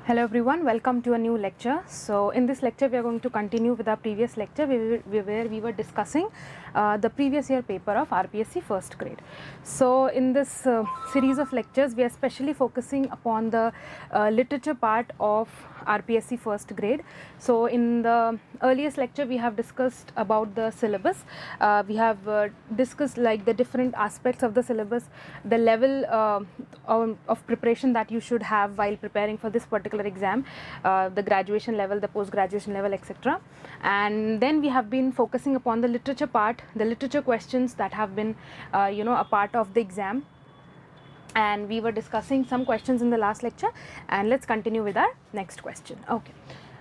Hello everyone, welcome to a new lecture. So in this lecture we are going to continue with our previous lecture where we were discussing the previous year paper of RPSC first grade. So in this series of lectures we are especially focusing upon the literature part of RPSC first grade. So in the earliest lecture we have discussed about the syllabus. We have discussed like the different aspects of the syllabus, the level of preparation that you should have while preparing for this particular exam, the graduation level, the post graduation level, etc. And then we have been focusing upon the literature part, the literature questions that have been a part of the exam, and we were discussing some questions in the last lecture, and let's continue with our next question. Okay,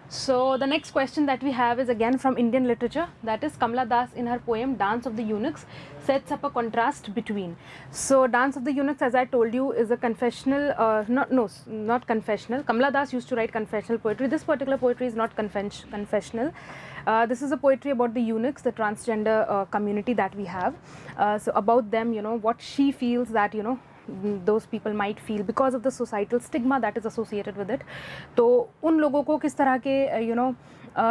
so the next question that we have is again from Indian literature, that is Kamala Das in her poem Dance of the Eunuchs sets up a contrast between. So Dance of the Eunuchs, as I told you, is a confessional, not confessional. Kamala Das used to write confessional poetry. This particular poetry is not confessional. This is a poetry about the eunuchs, the transgender community that we have. So about them, what she feels that those people might feel because of the societal stigma that is associated with it. तो उन लोगों को किस तरह के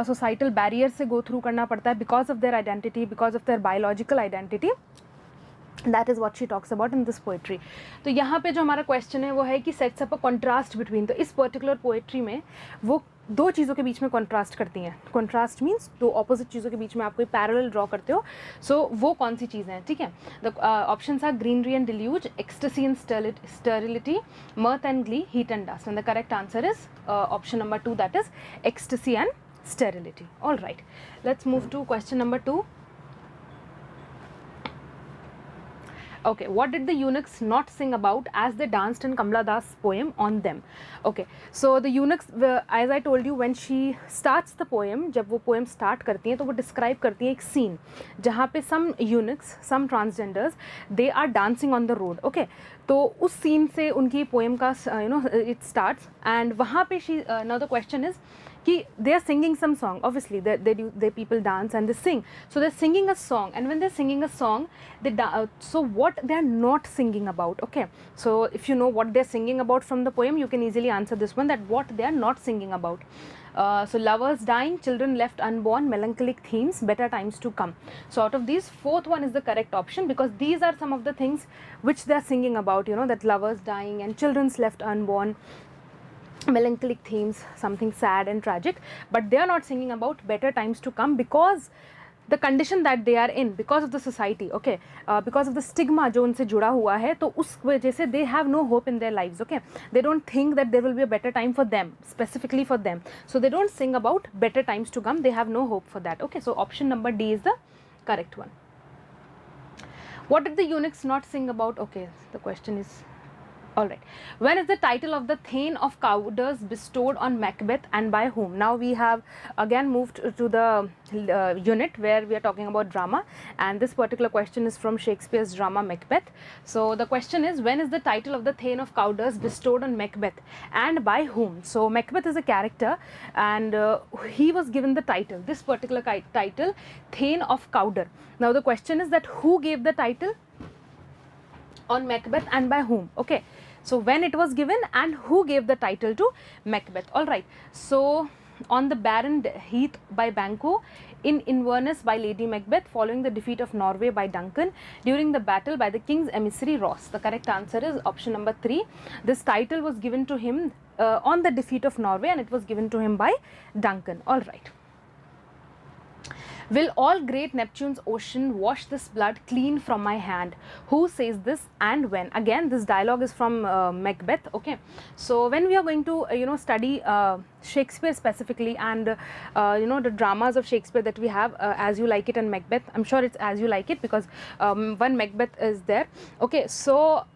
societal barriers से go through करना पड़ता है because of their identity, because of their biological identity. That is what she talks about in this poetry. तो यहाँ पे जो हमारा क्वेश्चन है वो है कि sets up a contrast between. तो इस पर्टिकुलर पोएट्री में वो दो चीज़ों के बीच में कॉन्ट्रास्ट करती हैं. कॉन्ट्रास्ट मीन्स दो ऑपोजिट चीज़ों के बीच में आप कोई पैरेलल ड्रॉ करते हो. सो वो कौन सी चीज़ें हैं, ठीक है. The options are greenery and deluge, ecstasy and sterility, mirth and glee, heat and dust. And the correct answer is option number 2, that is ecstasy and sterility. All right, let's move to question number 2. Okay, what did the eunuchs not sing about as they danced in Kamala Das' poem on them? Okay, so the eunuchs, as I told you, when she starts the poem, जब वो poem start करती हैं तो वो describe करती हैं एक scene जहाँ पे some eunuchs, some transgenders, they are dancing on the road. Okay, तो उस scene से उनकी poem का it starts, and वहाँ पे she now the question is कि they are singing some song. Obviously they people dance and they sing, so they're singing a song, and when they're singing a song so what they are not singing about. Okay, so if you know what they're singing about from the poem, you can easily answer this one, that what they are not singing about. So lovers dying, children left unborn, melancholic themes, better times to come. So out of these, fourth one is the correct option, because these are some of the things which they are singing about, that lovers dying and children's left unborn, melancholic themes, something sad and tragic, but they are not singing about better times to come because the condition that they are in, because of the society. Okay, because of the stigma जो उनसे जुड़ा हुआ है, तो उस वजह से they have no hope in their lives. Okay, they don't think that there will be a better time for them, specifically for them, so they don't sing about better times to come. They have no hope for that. Okay, so option number D is the correct one. What did the eunuchs not sing about? Okay, the question is, all right, when is the title of the Thane of Cowder bestowed on Macbeth and by whom? Now we have again moved to the unit where we are talking about drama, and this particular question is from Shakespeare's drama Macbeth. So the question is, when is the title of the Thane of Cowder bestowed on Macbeth and by whom? So Macbeth is a character, and he was given the title, this particular title, Thane of Cowder. Now the question is that who gave the title on Macbeth and by whom? Okay, so when it was given and who gave the title to Macbeth. All right, so on the barren heath by Banquo, in Inverness by Lady Macbeth, following the defeat of Norway by Duncan, during the battle by the king's emissary Ross. The correct answer is option number 3. This title was given to him on the defeat of Norway, and it was given to him by Duncan. All right. Will all great Neptune's ocean wash this blood clean from my hand? Who says this and when? Again, this dialogue is from Macbeth. Okay, so when we are going to study Shakespeare specifically, and the dramas of Shakespeare that we have, As You Like It and Macbeth, I'm sure it's As You Like It because one Macbeth is there. Okay, so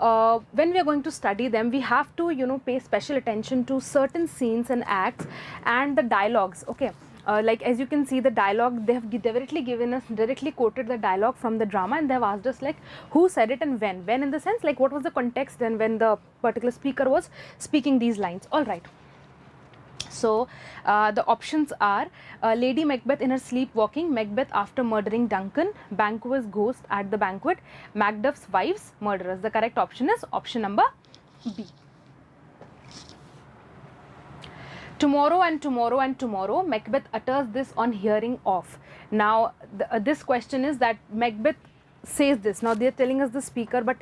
when we are going to study them, we have to pay special attention to certain scenes and acts and the dialogues. Okay, like as you can see the dialogue, they have directly quoted the dialogue from the drama, and they have asked us like who said it and when. When in the sense like what was the context and when the particular speaker was speaking these lines. All right. So the options are Lady Macbeth in her sleepwalking, Macbeth after murdering Duncan, Banquo's ghost at the banquet, Macduff's wives, murderers. The correct option is option number B. Tomorrow and tomorrow and tomorrow, Macbeth utters this on hearing of. Now, this question is that Macbeth says this. Now, they are telling us the speaker, but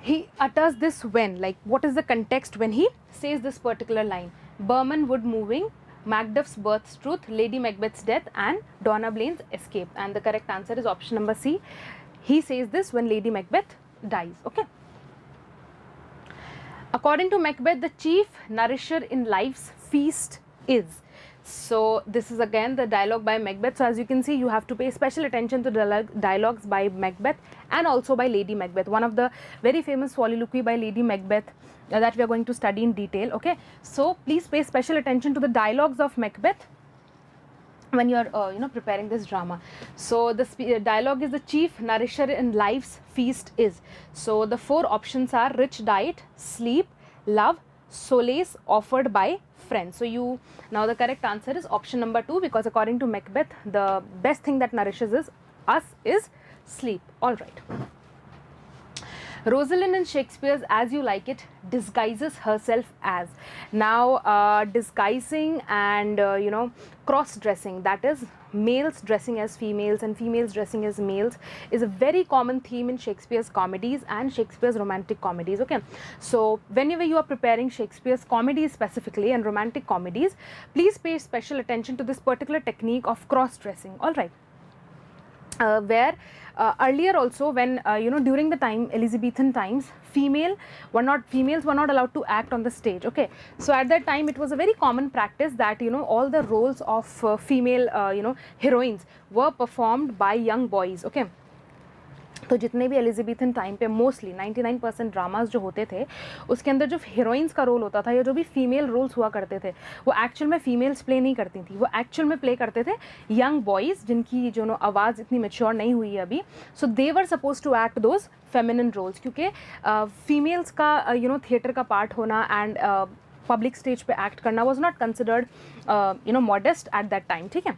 he utters this when? Like, what is the context when he says this particular line? Berman Wood moving, Macduff's birth's truth, Lady Macbeth's death, and Donna Blaine's escape. And the correct answer is option number C. He says this when Lady Macbeth dies. Okay. According to Macbeth, the chief nourisher in life's feast is. So this is again the dialogue by Macbeth. So as you can see, you have to pay special attention to the dialogues by Macbeth and also by Lady Macbeth, one of the very famous soliloquy by Lady Macbeth that we are going to study in detail. Okay, so please pay special attention to the dialogues of Macbeth when you are preparing this drama. So the dialogue is, the chief nourisher in life's feast is. So the four options are rich diet, sleep, love, solace offered by friends. So now the correct answer is option number 2, because according to Macbeth, the best thing that nourishes us is sleep. All right. Rosalind in Shakespeare's As You Like It disguises herself as. Now, disguising and cross-dressing, that is males dressing as females and females dressing as males, is a very common theme in Shakespeare's comedies and Shakespeare's romantic comedies. Okay, so whenever you are preparing Shakespeare's comedies specifically and romantic comedies, please pay special attention to this particular technique of cross-dressing. All right. Where earlier also, when during the time Elizabethan times, females were not allowed to act on the stage. Okay, so at that time it was a very common practice that all the roles of female heroines were performed by young boys. Okay, तो जितने भी Elizabethan time पे mostly 99% dramas जो होते थे, उसके अंदर जो हीरोइंस का रोल होता था या जो भी फीमेल रोल्स हुआ करते थे, वो एक्चुअल में फीमेल्स प्ले नहीं करती थी, वो एक्चुअल में प्ले करते थे यंग बॉयज़ जिनकी जो आवाज़ इतनी मेच्योर नहीं हुई है अभी. So they were suppose to act those feminine roles, क्योंकि फीमेल्स का थिएटर का पार्ट होना एंड पब्लिक स्टेज पे एक्ट करना was not considered modest at that time. ठीक है,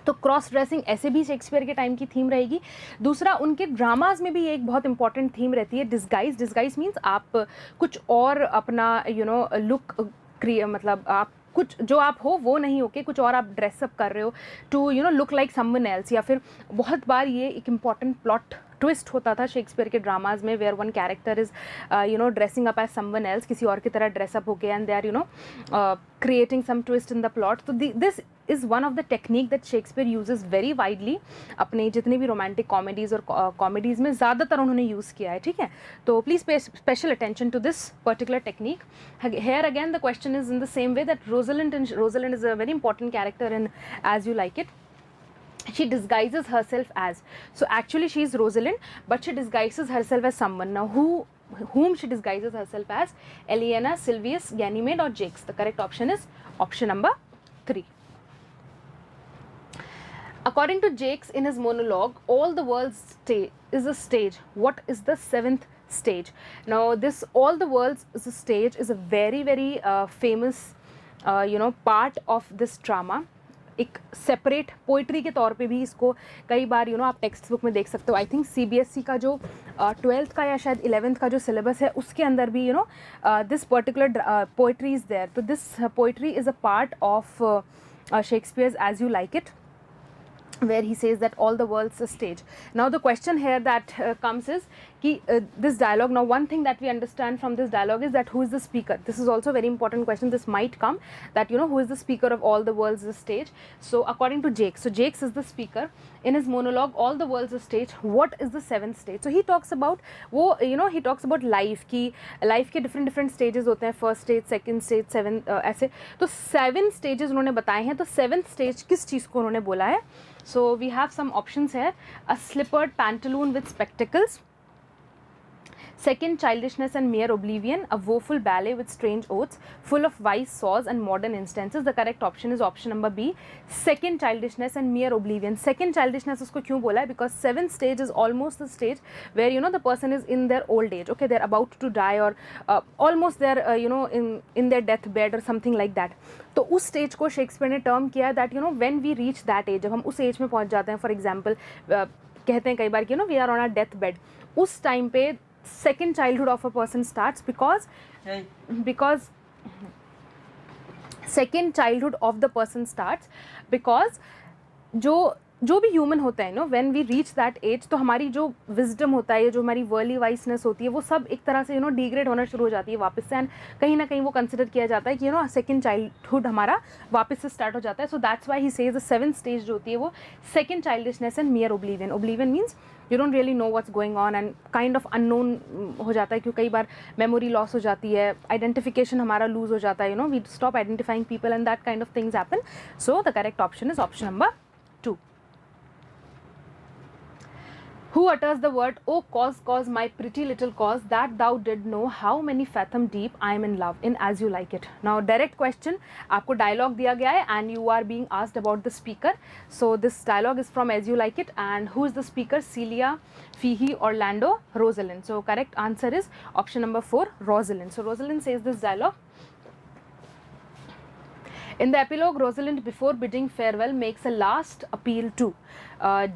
तो क्रॉस ड्रेसिंग ऐसे भी शेक्सपियर के टाइम की थीम रहेगी. दूसरा, उनके ड्रामाज में भी एक बहुत इंपॉर्टेंट थीम रहती है डिस्गाइज. डिस्गाइज मीन्स आप कुछ और अपना लुक मतलब आप कुछ जो आप हो वो नहीं होके कुछ और आप ड्रेसअप कर रहे हो to look like someone else. या फिर बहुत बार ये एक इम्पॉर्टेंट प्लॉट ट्विस्ट होता था शेक्सपियर के ड्रामाज में, where one character is dressing up as someone else, किसी और की तरह ड्रेसअप होके, and they are creating some twist in the plot. So this is one of the technique that Shakespeare uses very widely. अपने जितने भी romantic comedies और comedies में ज़्यादातर उन्होंने use किया है. ठीक है, तो please pay special attention to this particular technique. Here again the question is in the same way that Rosalind is a very important character in As You Like It. She disguises herself as. So actually she is Rosalind, but she disguises herself as someone. Now whom she disguises herself as? Eliana, Silvius, Ganymede, or Jacques? The correct option is option number 3. According to Jacques in his monologue, all the world's is a stage. What is the 7th stage? Now this all the world's is a stage is a very very famous part of this drama. एक separate poetry के तौर पे भी इसको कई बार आप text book में देख सकते हो. आई थिंक CBSE का जो 12th का या शायद 11th का जो सिलेबस है उसके अंदर भी this particular poetry is there. तो this poetry is a part of Shakespeare's As You Like It, where he says that all the world's a stage. Now the question here that comes is this dialogue. Now one thing that we understand from this dialogue is that who is the speaker. This is also a very important question. This might come that who is the speaker of all the world's a stage. So according to Jacques, so Jacques is the speaker in his monologue all the world's a stage. What is the 7th stage? So he talks about he talks about life की life के different stages होते हैं, first stage, second stage, 7th ऐसे. तो 7 stages उन्होंने बताए हैं. तो 7th stage किस चीज़ को उन्होंने बोला है? So we have some options here. A slippered pantaloon with spectacles. Second, childishness and mere oblivion. A woeful ballet with strange oaths, full of vice, saws and modern instances. The correct option is option number B. Second, childishness and mere oblivion. Second, childishness उसको क्यों बोला है? Because 7th stage is almost the stage where the person is in their old age. Okay, they're about to die or almost they're in their death bed or something like that. तो उस stage को Shakespeare ने term किया that when we reach that age, जब हम उस as में पहुंच जाते हैं. फॉर एग्जांपल कहते हैं कई बार कि we are on a death bed. उस टाइम पे second childhood of a person starts because second childhood of the person starts, because जो भी ह्यूमन होता है no, when we reach that age, तो हमारी जो विजडम होता है, जो हमारी वर्ली वाइसनेस होती है, वो सब एक तरह से डिग्रेड होना शुरू हो जाती है वापस से, एंड कहीं ना कहीं वो कंसिडर किया जाता है कि सेकंड चाइल्डहुड हमारा वापस से स्टार्ट हो जाता है. So that's why he says the 7th stage जो होती है वो second childishness and मियर oblivion. Oblivion means you don't really know what's going on and kind of unknown हो जाता है, क्योंकि कई बार मेमोरी लॉस हो जाती है, आइडेंटिफिकेशन हमारा लूज हो जाता है, we stop identifying people and that kind of things happen. So the correct option is option number 2. Who utters the word, "Oh cause, cause, my pretty little cause, that thou did know how many fathom deep I am in love," in As You Like It. Now direct question, आपको dialogue दिया गया है and you are being asked about the speaker. So this dialogue is from As You Like It, and who is the speaker? Celia, Fihey, Orlando, Rosalind. So correct answer is option number 4, Rosalind. So Rosalind says this dialogue. In the epilogue, Rosalind, before bidding farewell, makes a last appeal to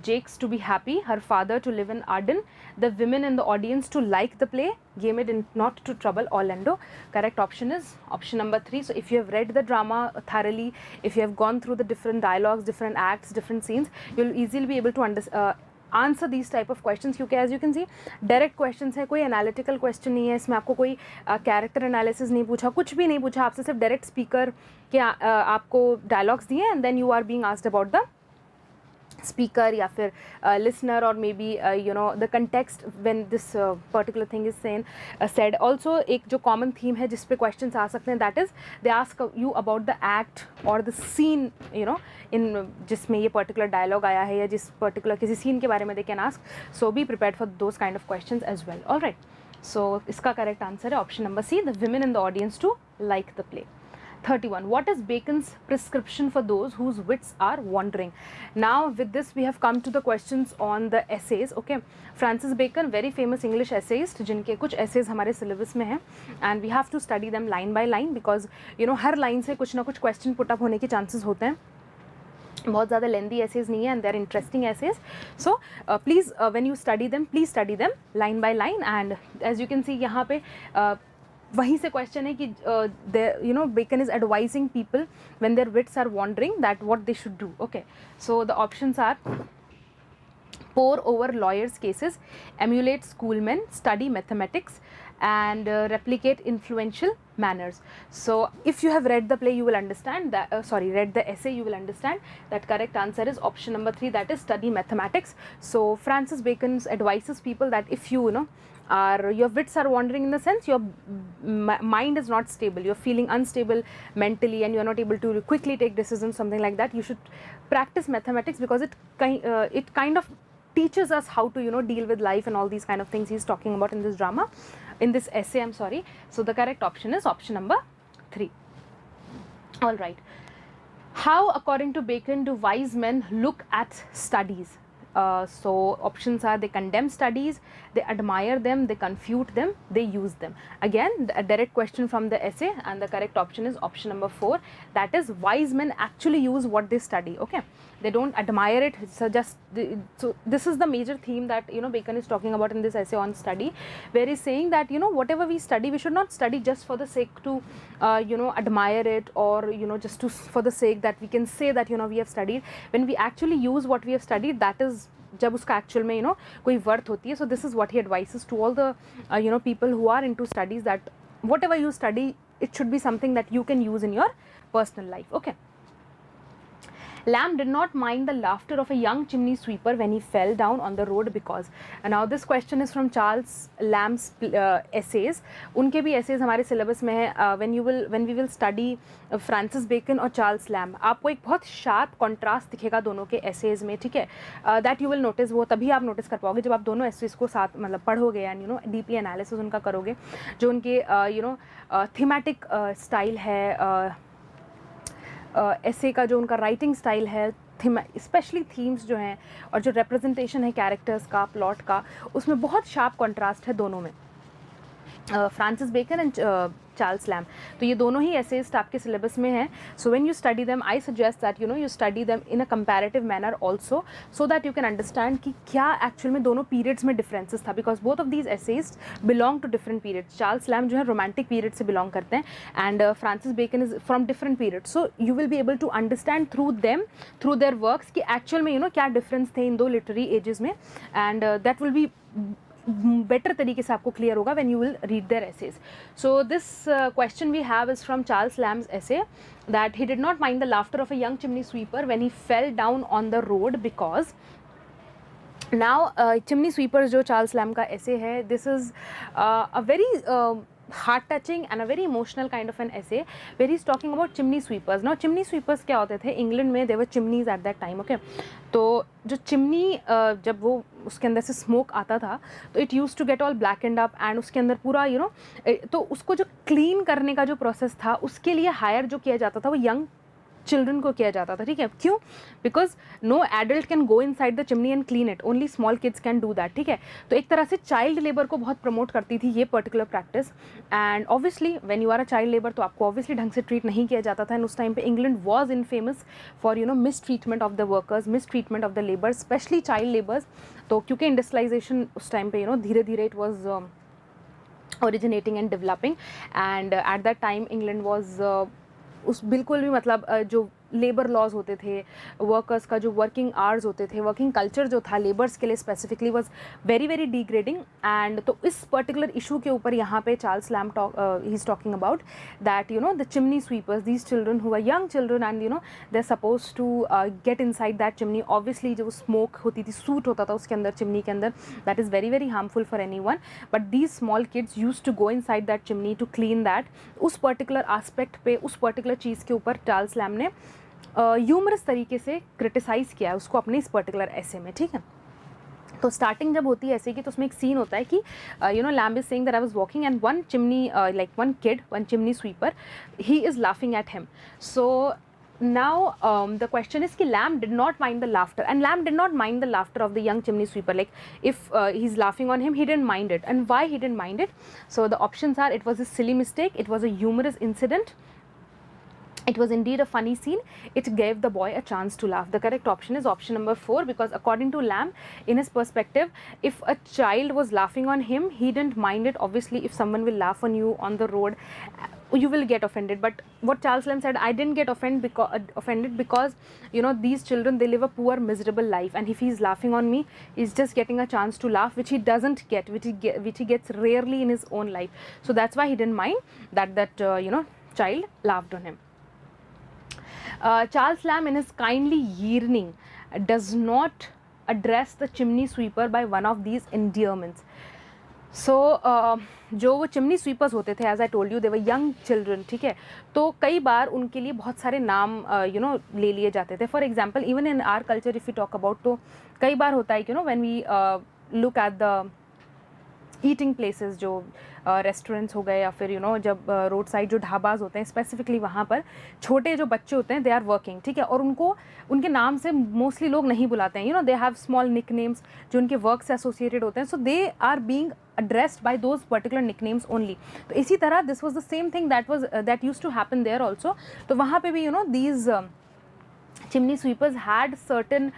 Jacques to be happy, her father to live in Arden, the women in the audience to like the play, game it and not to trouble Orlando. Correct option is option number 3. So if you have read the drama thoroughly, if you have gone through the different dialogues, different acts, different scenes, you'll easily be able to answer these type of questions, क्योंकि as you can see direct questions है, कोई analytical question नहीं है इसमें, आपको कोई character analysis नहीं पूछा, कुछ भी नहीं पूछा, आपसे सिर्फ डायरेक्ट स्पीकर के आपको डायलॉग्स दिए and then you are being asked about the speaker या फिर listener or maybe the context when this particular thing is said. Also एक जो common theme है जिस पे questions आ सकते हैं, that is they ask you about the act or the scene in जिसमें ये particular dialogue आया है या जिस particular किसी scene के बारे में they can ask. So be prepared for those kind of questions as well. Alright, so इसका correct answer है option number C, the women in the audience to like the play. 31. What is Bacon's prescription for those whose wits are wandering? Now with this we have come to the questions on the essays. Okay, Francis Bacon, very famous English essayist, जिनके कुछ essays हमारे syllabus में हैं and we have to study them line by line because her line से कुछ ना कुछ question put up होने के chances होते हैं. बहुत ज़्यादा लेंदी essays नहीं है and they are interesting essays. So please when you study them, please study them line by line. And as you can see यहाँ पे वहीं से क्वेश्चन है कि Bacon is advising people when their wits are wandering that what they should do. Okay, so the options are pore over lawyers' cases, emulate schoolmen, study mathematics, and replicate influential manners. So if you have read the play, you will understand that read the essay, you will understand that correct answer is option number 3, that is study mathematics. So Francis Bacon advises people that if your wits are wandering, in the sense your mind is not stable, you're feeling unstable mentally and you're not able to quickly take decisions, something like that, you should practice mathematics because it kind of teaches us how to deal with life and all these kind of things he's talking about in this drama, in this essay, I'm sorry. So the correct option is option number 3. All right, how according to Bacon do wise men look at studies? So options are: they condemn studies, they admire them, they confute them, they use them. Again, a direct question from the essay, and the correct option is option number 4, that is wise men actually use what they study. Okay, they don't admire it. So this is the major theme that Bacon is talking about in this essay on study, where he's saying that whatever we study, we should not study just for the sake to admire it, or just for the sake that we can say that we have studied. When we actually use what we have studied, that is जब उसका actual में कोई worth होती है. So this is what he advises to all the people who are into studies, that whatever you study it should be something that you can use in your personal life. Okay, Lamb did not mind the laughter of a young chimney sweeper when he fell down on the road because. And now this question is from Charles Lamb's essays. उनके भी essays हमारे syllabus में है. When we will study Francis Bacon और Charles Lamb, आपको एक बहुत sharp contrast दिखेगा दोनों के essays में, ठीक है. That you will notice, वो तभी आप notice कर पाओगे जब आप दोनों essays को साथ मतलब पढ़ोगे and deeply analysis उनका करोगे. जो उनके thematic style है, ऐसे का जो उनका राइटिंग स्टाइल है, स्पेशली थीम्स जो हैं और जो रिप्रेजेंटेशन है कैरेक्टर्स का, प्लॉट का, उसमें बहुत शार्प कंट्रास्ट है दोनों में. Francis Bacon and Charles Lamb, तो ये दोनों ही एसेस्ट आपके सिलेबस में हैं. So when you study them I suggest that you study them in a comparative manner also, so that you can understand कि क्या एक्चुअल में दोनों पीरियड्स में डिफरेंसेस था, because both of these essays belong to different periods. Charles Lamb जो है romantic period से belong करते हैं and Francis bacon is from different period. So you will be able to understand through them, through their works कि actual में क्या difference थे इन दो लिटरेरी एजेस में, and that will be better तरीके से आपको क्लियर होगा when you will read their essays. So this question we have is from Charles Lamb's essay that he did not mind the laughter of a young chimney sweeper when he fell down on the road because now chimney sweepers जो Charles Lamb का essay है, this is a very heart touching and a very emotional kind of an essay where he's talking about chimney sweepers. Now chimney sweepers क्या होते थे England में, there were chimneys at that time, okay. तो जो chimney जब वो उसके अंदर से स्मोक आता था तो it use to get all blackened up and उसके अंदर पूरा तो उसको जो क्लीन करने का जो प्रोसेस था उसके लिए हायर जो किया जाता था वो यंग चिल्ड्रन को किया जाता था, ठीक है. क्यों? Because no adult can go inside the chimney and clean it, only small kids can do that, ठीक है. तो एक तरह से चाइल्ड लेबर को बहुत प्रमोट करती थी ये particular practice. And obviously when you are a child labour तो आपको ऑब्वियसली ढंग से ट्रीट नहीं किया जाता था. एंड उस टाइम पे England was in famous for miss treatment of the workers, miss treatment of the labours, specially child labours. तो क्योंकि इंडस्ट्रियलाइजेशन उस टाइम पे धीरे धीरे it was originating and developing, and at that time England was उस बिल्कुल भी मतलब जो लेबर लॉज होते थे, वर्कर्स का जो वर्किंग आवर्स होते थे, वर्किंग कल्चर जो था लेबर्स के लिए specifically was very very degrading. And तो इस पर्टिकुलर इशू के ऊपर यहाँ पे Charles Lamb he is talking about that the chimney sweepers, these children who are young children and they are suppose to get inside that chimney. Obviously जो smoke होती थी, suit होता था उसके अंदर, चिमनी के अंदर, that is very very harmful for anyone. But these small kids used to go inside that chimney to clean that. उस पर्टिकुलर आस्पेक्ट पे, उस पर्टिकुलर चीज़ के ऊपर चार्ल्स लैम्ब ने ह्यूमरस तरीके से क्रिटिसाइज़ किया है उसको अपने इस पर्टिकुलर ऐसे में, ठीक है. तो स्टार्टिंग जब होती है ऐसे की तो उसमें एक सीन होता है कि lamb is saying that I was walking and one chimney like one kid, one chimney sweeper, he is laughing at him. So now the question is ki Lamb did not mind the laughter, and Lamb did not mind the laughter of the young chimney sweeper. Like if he's laughing on him, he didn't mind it. And why he didn't mind it? So the options are: it was a silly mistake, it was a humorous incident, it was indeed a funny scene, it gave the boy a chance to laugh. The correct option is option number 4, because according to Lamb, in his perspective, if a child was laughing on him, he didn't mind it. Obviously if someone will laugh on you on the road, you will get offended. But what Charles Lamb said, I didn't get offended because these children, they live a poor miserable life, and if he's laughing on me, he's just getting a chance to laugh, which he doesn't get, which he gets rarely in his own life. So that's why he didn't mind that child laughed on him. Charles Lamb, in his kindly yearning, does not address the chimney sweeper by one of these endearments. So जो वो chimney sweepers होते थे, as I told you, they were young children, ठीक है. तो कई बार उनके लिए बहुत सारे नाम ले लिए जाते थे. For example even in our culture if you talk about, तो कई बार होता है कि when we look at the eating places, जो रेस्टोरेंट्स हो गए या फिर जब रोड साइड जो ढाबाज होते हैं स्पेसिफिकली, वहाँ पर छोटे जो बच्चे होते हैं, दे आर वर्किंग, ठीक है, और उनको उनके नाम से मोस्टली लोग नहीं बुलाते हैं. They have small nicknames जो उनके वर्क से एसोसिएटेड होते हैं. So they are being addressed by those particular nicknames only. तो इसी तरह this was the same thing that used to happen there also. तो वहाँ पे भी these chimney sweepers had certain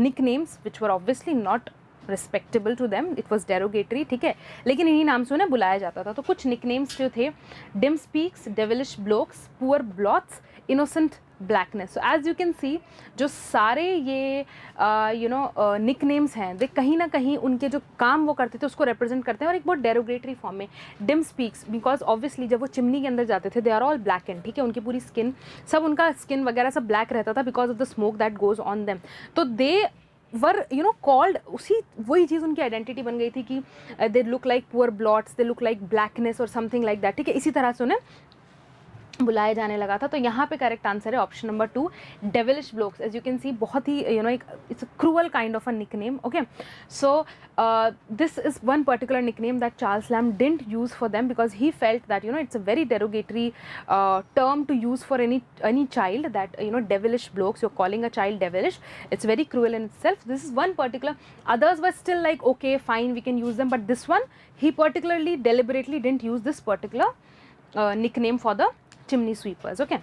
nicknames which were obviously not respectable to them, it was derogatory, ठीक है, लेकिन इन्हीं नाम से उन्हें बुलाया जाता था. तो कुछ nicknames जो थे: dim speaks, devilish blokes, poor blots, innocent blackness. So as you can see, जो सारे ये nicknames हैं, दे कहीं ना कहीं उनके जो काम वो करते थे उसको represent करते हैं, और एक बहुत derogatory form में. dim speaks because obviously जब वो चिमनी के अंदर जाते थे, they are all blackened, ठीक है, उनकी पूरी स्किन, सब उनका स्किन वगैरह सब ब्लैक रहता था because of the smoke that goes on them. तो they वर कॉल्ड, वही चीज़ उनकी आइडेंटिटी बन गई थी कि they look like poor blots, they look like blackness और समथिंग लाइक दैट, ठीक है. इसी तरह से उन्हें बुलाया जाने लगा था। तो यहाँ पे करेक्ट आंसर है option number 2, devilish blokes. As you can see बहुत ही एक it's a cruel kind of a nickname. Okay, so this is one particular nickname that Charles Lamb didn't use for them because he felt that it's a very derogatory term to use for any child, that devilish blokes, you're calling a child devilish, it's very cruel in itself. This is one particular, others were still like okay fine we can use them, but this one he particularly deliberately didn't use this particular nickname for the chimney sweepers. Okay,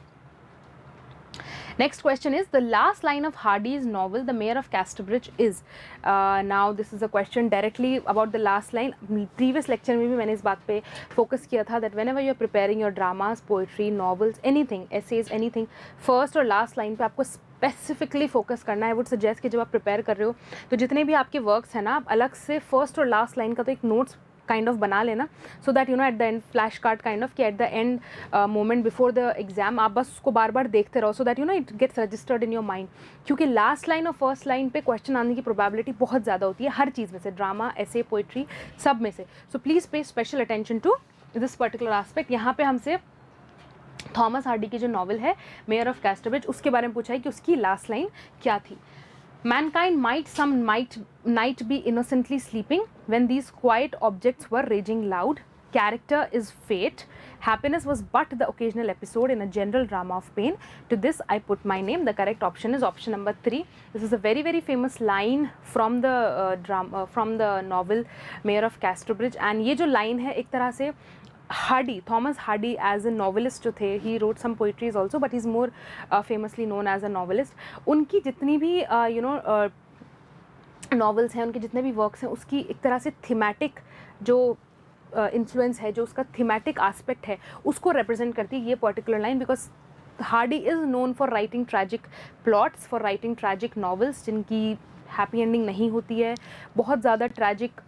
next question is the last line of Hardy's novel The Mayor of Casterbridge is. Now this is a question directly about the last line. Previous lecture में भी मैंने इस बात पे focus किया था that whenever you are preparing your dramas, poetry, novels, anything, essays, anything, first और last line पे आपको स्पेसिफिकली फोकस करना है। I would suggest कि जब आप प्रिपेयर कर रहे हो तो जितने भी आपके वर्क्स हैं ना, आप अलग से फर्स्ट और लास्ट लाइन का तो एक नोट्स काइंड ऑफ बना लेना, so that at the end flash card kind of कि at the end moment before the exam आप बस उसको बार बार देखते रहो, so that it gets registered in your mind. क्योंकि लास्ट लाइन और फर्स्ट लाइन पे क्वेश्चन आने की प्रोबेबिलिटी बहुत ज़्यादा होती है हर चीज़ में से, ड्रामा, ऐसे, पोइट्री, सब में से। So please pay special attention to this particular aspect. यहाँ पे हमसे थॉमस हार्डी की जो नॉवल है मेयर ऑफ कैस्टरब्रिज, उसके बारे में पूछा है कि उसकी लास्ट लाइन क्या थी। Mankind might some night be innocently sleeping when these quiet objects were raging loud. Character is fate. Happiness was but the occasional episode in a general drama of pain. To this I put my name. The correct option is option number 3. This is a very very famous line from the drama from the novel Mayor of Casterbridge. And ये जो line है एक तरह से Hardy, Thomas Hardy as a novelist जो थे, he wrote some poetries also, but he's more famously known as a novelist. उनकी जितनी भी novels हैं, उनके जितने भी works हैं, उसकी एक तरह से thematic जो influence है, जो उसका thematic aspect है, उसको represent करती है ये particular line, because Hardy is known for writing tragic plots, for writing tragic novels जिनकी happy ending नहीं होती है, बहुत ज़्यादा tragic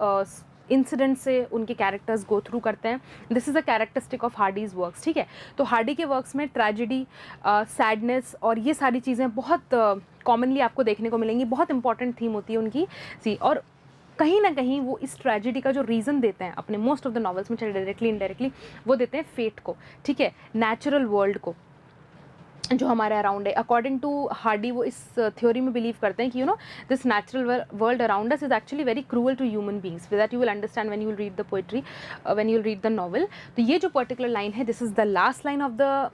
इंसिडेंट से उनके कैरेक्टर्स गो थ्रू करते हैं। This is a characteristic of Hardy's works. ठीक है, तो हार्डी के वर्क्स में ट्रेजिडी, सैडनेस और ये सारी चीज़ें बहुत कॉमनली आपको देखने को मिलेंगी, बहुत इंपॉर्टेंट थीम होती है उनकी सी। और कहीं ना कहीं वो इस ट्रेजिडी का जो रीज़न देते हैं अपने मोस्ट ऑफ द नॉवेल्स में, चाहे डायरेक्टली इनडायरेक्टली, वो देते हैं फेट को, ठीक है, नेचुरल वर्ल्ड को जो हमारे अराउंड है। अकॉर्डिंग टू हार्डी वो इस थ्योरी में बिलीव करते हैं कि this natural world around us is actually very cruel to human beings, that you will understand when you will read the poetry, when you will read the novel. तो ये जो particular line है, this is the last line of the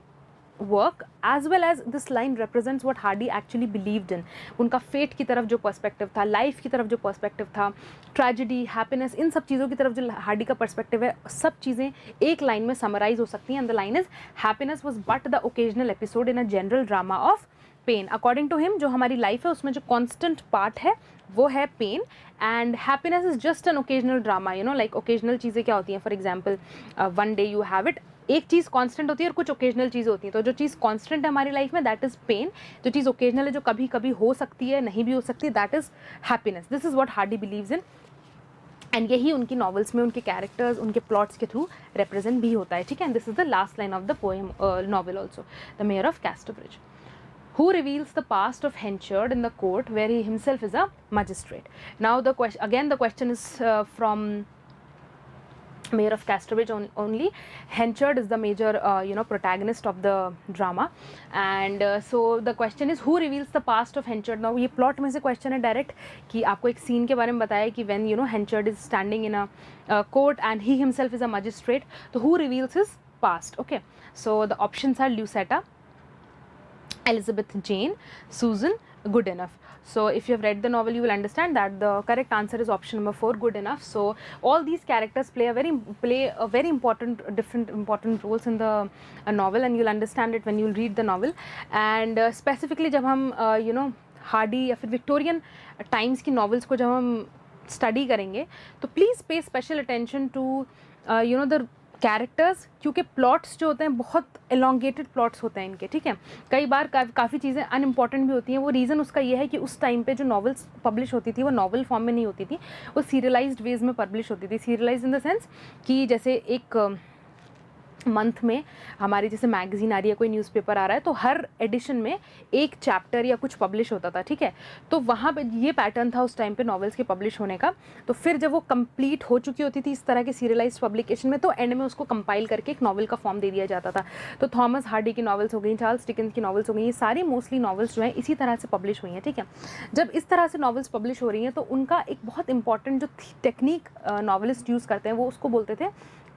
work, as well as this line represents what Hardy actually believed in. उनका fate की तरफ जो perspective था, life की तरफ जो पर्सपेक्टिव था, ट्रेजिडी, हैप्पीनेस, इन सब चीज़ों की तरफ जो हार्डी का पर्सपेक्टिव है, सब चीज़ें एक लाइन में समराइज हो सकती हैं। And the line is happiness was but the occasional episode in a general drama of pain. According to him जो हमारी लाइफ है उसमें जो कॉन्स्टेंट पार्ट है वो है pain, and happiness is just an occasional drama. Like occasional चीज़ें क्या होती हैं, for example one day you have it, एक चीज़ कांस्टेंट होती है और कुछ ओकेजनल चीज़ होती है। तो जो चीज़ कांस्टेंट है हमारी लाइफ में दैट इज़ पेन, जो चीज़ ओकेजनल है जो कभी कभी हो सकती है, नहीं भी हो सकती, that is happiness. This is what Hardy believes in, and यही उनकी नॉवेल्स में उनके कैरेक्टर्स, उनके प्लॉट्स के थ्रू रिप्रेजेंट भी होता है। ठीक है, and this is the last line of the poem novel also, the mayor of Casterbridge. Who reveals the past of Henchard in the court where he himself is a magistrate? Now the question is from Mayor of Casterbridge only. Henchard is the major protagonist of the drama, and so the question is who reveals the past of Henchard. Now ये plot में से question है direct कि आपको एक scene के बारे में बताया कि when Henchard is standing in a court and he himself is a magistrate, so who reveals his past? Okay, so the options are Lucetta, Elizabeth Jane, Susan, good enough. So if you have read the novel you will understand that the correct answer is option number 4, good enough. So all these characters play a very important important roles in the novel, and you'll understand it when you'll read the novel. And specifically जब हम Hardy या फिर Victorian times की novels को जब हम study करेंगे तो please pay special attention to the characters, क्योंकि प्लॉट्स जो होते हैं बहुत एलोंगेटेड प्लॉट्स होते हैं इनके। ठीक है, कई बार काफ़ी चीज़ें अनइम्पॉर्टेंट भी होती हैं। वो रीज़न उसका ये है कि उस टाइम पे जो नॉवेल्स पब्लिश होती थी वो नॉवल फॉर्म में नहीं होती थी, वो सीरियलाइज्ड वेज में पब्लिश होती थी। सीरियलाइज्ड इन द सेंस कि जैसे एक मंथ में हमारी जैसे मैगजीन आ रही है, कोई न्यूज़पेपर आ रहा है, तो हर एडिशन में एक चैप्टर या कुछ पब्लिश होता था, ठीक है। तो वहाँ पे ये पैटर्न था उस टाइम पे नॉवेल्स के पब्लिश होने का। तो फिर जब वो कंप्लीट हो चुकी होती थी इस तरह के सीरियलाइज्ड पब्लिकेशन में, तो एंड में उसको कंपाइल करके एक नॉवल का फॉर्म दे दिया जाता था। तो थॉमस हार्डी की नॉवेल्स हो गई, चार्ल्स डिकेंस की नॉवेल्स हो गई, ये सारी मोस्टली नॉवेल्स जो हैं इसी तरह से पब्लिश हुई हैं, ठीक है। जब इस तरह से नॉवेल्स पब्लिश हो रही हैं तो उनका एक बहुत इंपॉर्टेंट जो टेक्निक नॉवेलिस्ट यूज़ करते हैं वो उसको बोलते थे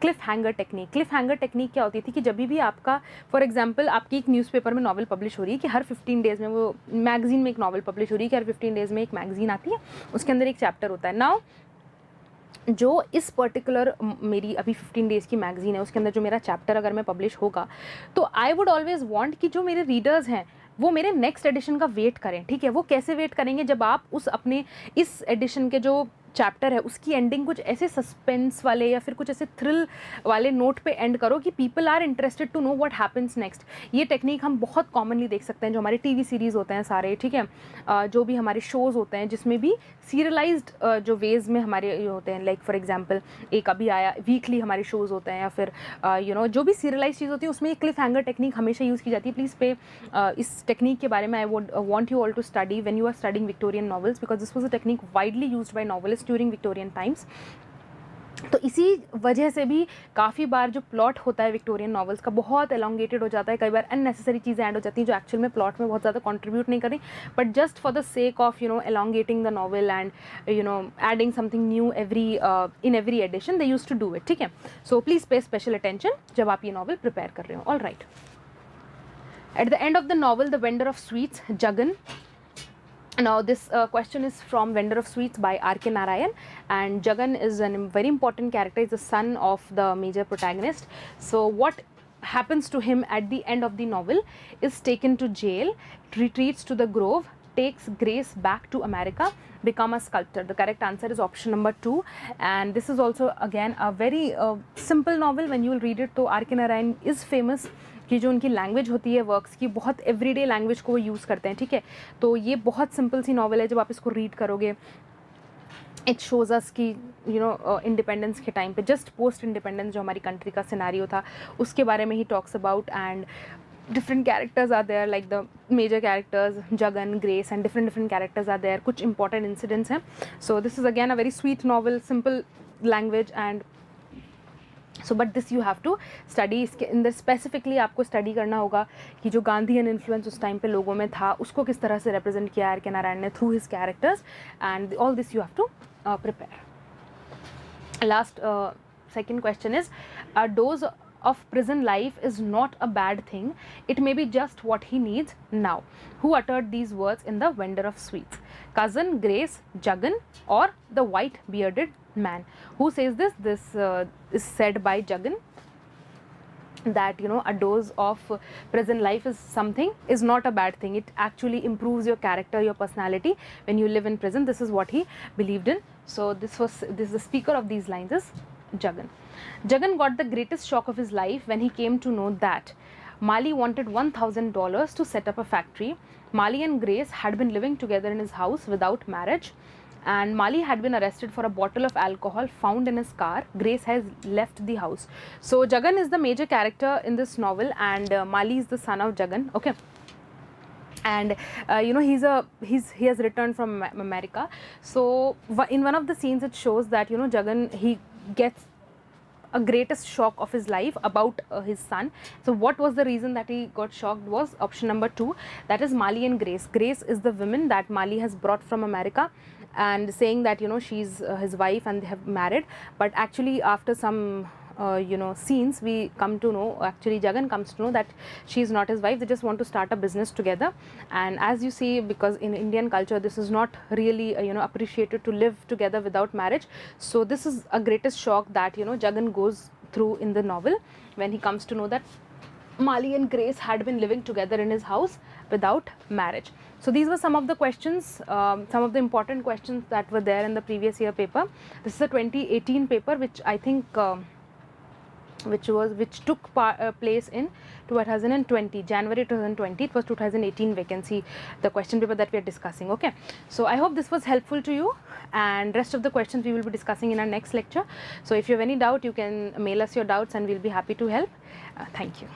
Cliff hanger technique. Cliff hanger technique क्या होती थी कि जब भी आपका फॉर एग्जांपल आपकी एक न्यूज़पेपर में नॉवल पब्लिश हो रही है कि हर 15 डेज़ में, वो मैगजीन में एक नॉवल पब्लिश हो रही है कि हर 15 डेज़ में एक मैगजीन आती है, उसके अंदर एक चैप्टर होता है। नाउ जो इस पर्टिकुलर मेरी अभी 15 डेज़ की मैगजीन है उसके अंदर जो मेरा चैप्टर अगर मैं पब्लिश होगा, तो आई वुड ऑलवेज़ वांट कि जो मेरे रीडर्स हैं वो मेरे नेक्स्ट एडिशन का वेट करें, ठीक है। वो कैसे वेट करेंगे, जब आप उस अपने इस एडिशन के जो चैप्टर है उसकी एंडिंग कुछ ऐसे सस्पेंस वाले या फिर कुछ ऐसे थ्रिल वाले नोट पे एंड करो कि people are interested to know what happens next. ये टेक्निक हम बहुत कॉमनली देख सकते हैं जो हमारे टीवी सीरीज़ होते हैं सारे, ठीक है, जो भी हमारे शोज़ होते हैं जिसमें भी सीरियलाइज्ड जो वेज़ में हमारे ये होते हैं, लाइक फॉर एग्जांपल एक अभी आया वीकली हमारे शोज़ होते हैं या फिर जो भी सीरियलाइज चीज़ होती है उसमें ये क्लिफ हैंगर टेक्निक हमेशा यूज़ की जाती है। प्लीज़ पे इस टेक्निक के बारे में I would want you all to study when you are studying Victorian novels, because this was a technique widely used by novelist during Victorian times. तो इसी वजह से भी काफ़ी बार जो प्लॉट होता है विक्टोरियन नॉवेल्स का बहुत एलोंगेटेड हो जाता है, कई बार अननेसेसरी चीज़ें ऐड हो जाती हैं जो एक्चुअल में प्लॉट में बहुत ज़्यादा कंट्रीब्यूट नहीं कर रही, but just for the sake of elongating the novel and adding something new in every edition they use to do it, ठीक है। So please pay special attention जब आप ये नॉवल प्रिपेयर कर रहे हो। All right, at the end of the novel the vendor of sweets Jagan. Now this question is from Vendor of Sweets by R.K. Narayan, and Jagan is a very important character. He's the son of the major protagonist. So what happens to him at the end of the novel is taken to jail, retreats to the grove, takes Grace back to America, become a sculptor. The correct answer is option number 2, and this is also again a very simple novel. When you will read it, तो R.K. Narayan is famous कि जो उनकी language होती है works की, बहुत everyday language को वो यूज़ करते हैं, ठीक है। तो ये बहुत सिंपल सी नॉवल है, जब आप इसको रीड करोगे इट शोज़ अस कि इंडिपेंडेंस के टाइम पे, जस्ट पोस्ट इंडिपेंडेंस जो हमारी कंट्री का सिनेरियो था उसके बारे में he talks about, and different characters are there, like the major characters Jagan, Grace, and different characters are there. कुछ important incidents हैं. So this is again a very sweet novel, simple language, and so but this you have to study. इसके अंदर specifically आपको study करना होगा कि जो Gandhian influence उस टाइम पे लोगों में था उसको किस तरह से रिप्रेजेंट किया आर के नारायण ने through his characters, and all this you have to prepare. Last second question is, a dose of prison life is not a bad thing, it may be just what he needs now. Who uttered these words in the Vendor of Sweets? Cousin, Grace, Jagan, or the white bearded man? Who says this? This is said by Jagan, that a dose of prison life is not a bad thing. It actually improves your character, your personality when you live in prison. This is what he believed in. So this is the speaker of these lines is Jagan. Jagan got the greatest shock of his life when he came to know that Mali wanted $1,000 to set up a factory. Mali and Grace had been living together in his house without marriage, and Mali had been arrested for a bottle of alcohol found in his car. Grace has left the house. So Jagan is the major character in this novel, and Mali is the son of Jagan, okay. And he has returned from America. So in one of the scenes it shows that Jagan, he gets a greatest shock of his life about his son. So what was the reason that he got shocked was option number 2, that is Mali and Grace. Grace is the woman that Mali has brought from America, and saying that she's his wife and they have married, but actually after some scenes we come to know, actually Jagan comes to know that she is not his wife. They just want to start a business together, and as you see, because in Indian culture this is not really appreciated to live together without marriage. So this is a greatest shock that Jagan goes through in the novel when he comes to know that Mali and Grace had been living together in his house without marriage. So these were some of the questions, some of the important questions that were there in the previous year paper. This is a 2018 paper, which I think which took place in 2020, January 2020. It was 2018 vacancy, the question paper that we are discussing. Okay, so I hope this was helpful to you, and rest of the questions we will be discussing in our next lecture. So if you have any doubt, you can mail us your doubts and we'll be happy to help. Thank you.